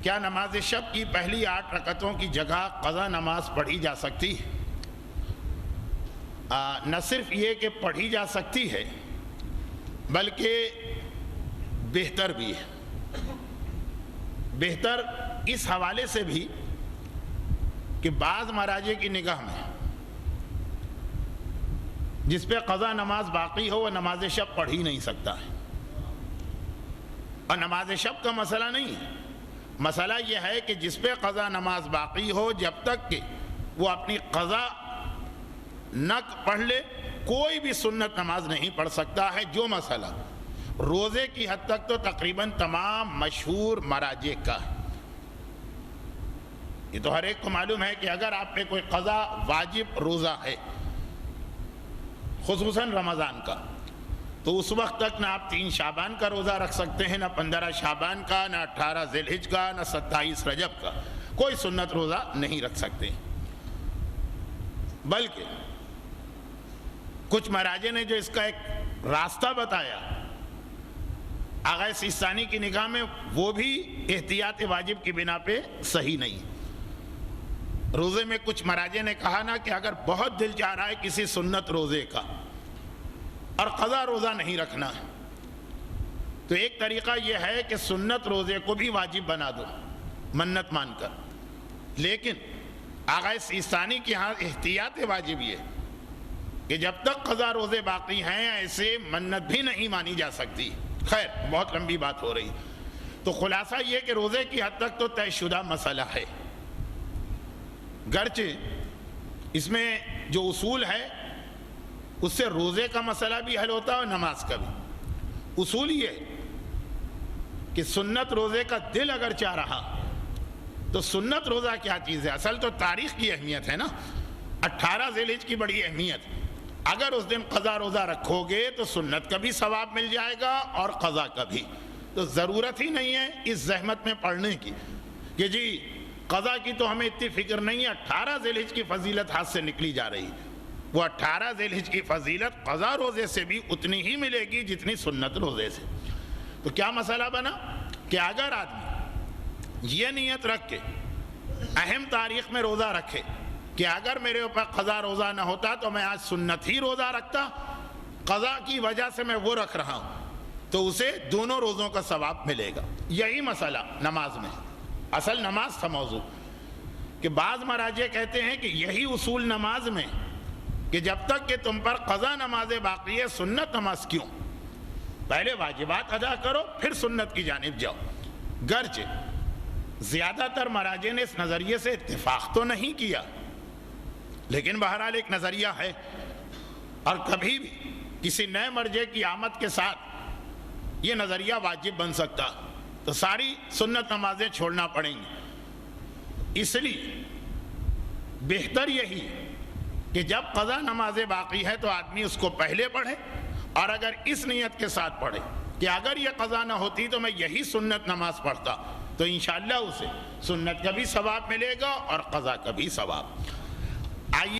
کیا نماز شب کی پہلی 8 رکعتوں کی جگہ قضا نماز پڑھی جا سکتی ہے؟ نہ صرف یہ کہ پڑھی جا سکتی ہے بلکہ بہتر بھی ہے۔ بہتر اس حوالے سے بھی کہ بعض مراجع کی نگاہ میں جس پہ قضا نماز باقی ہو وہ نماز شب پڑھ ہی نہیں سکتا ہے، اور نماز شب کا مسئلہ نہیں ہے، مسئلہ یہ ہے کہ جس پہ قضا نماز باقی ہو جب تک کہ وہ اپنی قضا نہ پڑھ لے کوئی بھی سنت نماز نہیں پڑھ سکتا ہے۔ جو مسئلہ روزے کی حد تک تو تقریباً تمام مشہور مراجع کا ہے، یہ تو ہر ایک کو معلوم ہے کہ اگر آپ پہ کوئی قضا واجب روزہ ہے خصوصاً رمضان کا، تو اس وقت تک نہ آپ 3 شعبان کا روزہ رکھ سکتے ہیں، نہ 15 شعبان کا، نہ 18 ذی الحجہ کا، نہ 27 رجب کا، کوئی سنت روزہ نہیں رکھ سکتے۔ بلکہ کچھ مراجع نے جو اس کا ایک راستہ بتایا آغا سیستانی کی نگاہ میں وہ بھی احتیاط واجب کی بنا پہ صحیح نہیں۔ روزے میں کچھ مراجع نے کہا نا کہ اگر بہت دل چاہ رہا ہے کسی سنت روزے کا اور قضا روزہ نہیں رکھنا تو ایک طریقہ یہ ہے کہ سنت روزے کو بھی واجب بنا دو منت مان کر، لیکن آغا سیستانی کی ہاں احتیاط واجب یہ کہ جب تک قضا روزے باقی ہیں ایسے منت بھی نہیں مانی جا سکتی۔ خیر بہت لمبی بات ہو رہی، تو خلاصہ یہ کہ روزے کی حد تک تو طے شدہ مسئلہ ہے، گرچہ اس میں جو اصول ہے اس سے روزے کا مسئلہ بھی حل ہوتا ہے اور نماز کا بھی۔ اصول یہ کہ سنت روزے کا دل اگر چاہ رہا تو سنت روزہ کیا چیز ہے؟ اصل تو تاریخ کی اہمیت ہے نا، 18 ذی الحجہ کی بڑی اہمیت، اگر اس دن قضا روزہ رکھو گے تو سنت کا بھی ثواب مل جائے گا اور قضا کا بھی، تو ضرورت ہی نہیں ہے اس زحمت میں پڑھنے کی کہ جی قضا کی تو ہمیں اتنی فکر نہیں ہے، 18 ذی الحجہ کی فضیلت ہاتھ سے نکلی جا رہی، وہ 18 ذی الحجہ کی فضیلت قضا روزے سے بھی اتنی ہی ملے گی جتنی سنت روزے سے۔ تو کیا مسئلہ بنا کہ اگر آدمی یہ نیت رکھ کے اہم تاریخ میں روزہ رکھے کہ اگر میرے اوپر قضا روزہ نہ ہوتا تو میں آج سنت ہی روزہ رکھتا، قضا کی وجہ سے میں وہ رکھ رہا ہوں، تو اسے دونوں روزوں کا ثواب ملے گا۔ یہی مسئلہ نماز میں، اصل نماز تھا موضوع، کہ بعض مراجع کہتے ہیں کہ یہی اصول نماز میں کہ جب تک کہ تم پر قضا نماز باقی ہے سنت نماز کیوں، پہلے واجبات ادا کرو پھر سنت کی جانب جاؤ۔ گرچہ زیادہ تر مراجع نے اس نظریے سے اتفاق تو نہیں کیا، لیکن بہرحال ایک نظریہ ہے، اور کبھی بھی کسی نئے مرجع کی آمد کے ساتھ یہ نظریہ واجب بن سکتا تو ساری سنت نمازیں چھوڑنا پڑیں گی۔ اس لیے بہتر یہی کہ جب قضا نماز باقی ہے تو آدمی اس کو پہلے پڑھے، اور اگر اس نیت کے ساتھ پڑھے کہ اگر یہ قضا نہ ہوتی تو میں یہی سنت نماز پڑھتا تو انشاءاللہ اسے سنت کا بھی ثواب ملے گا اور قضا کا بھی ثواب۔ آئیے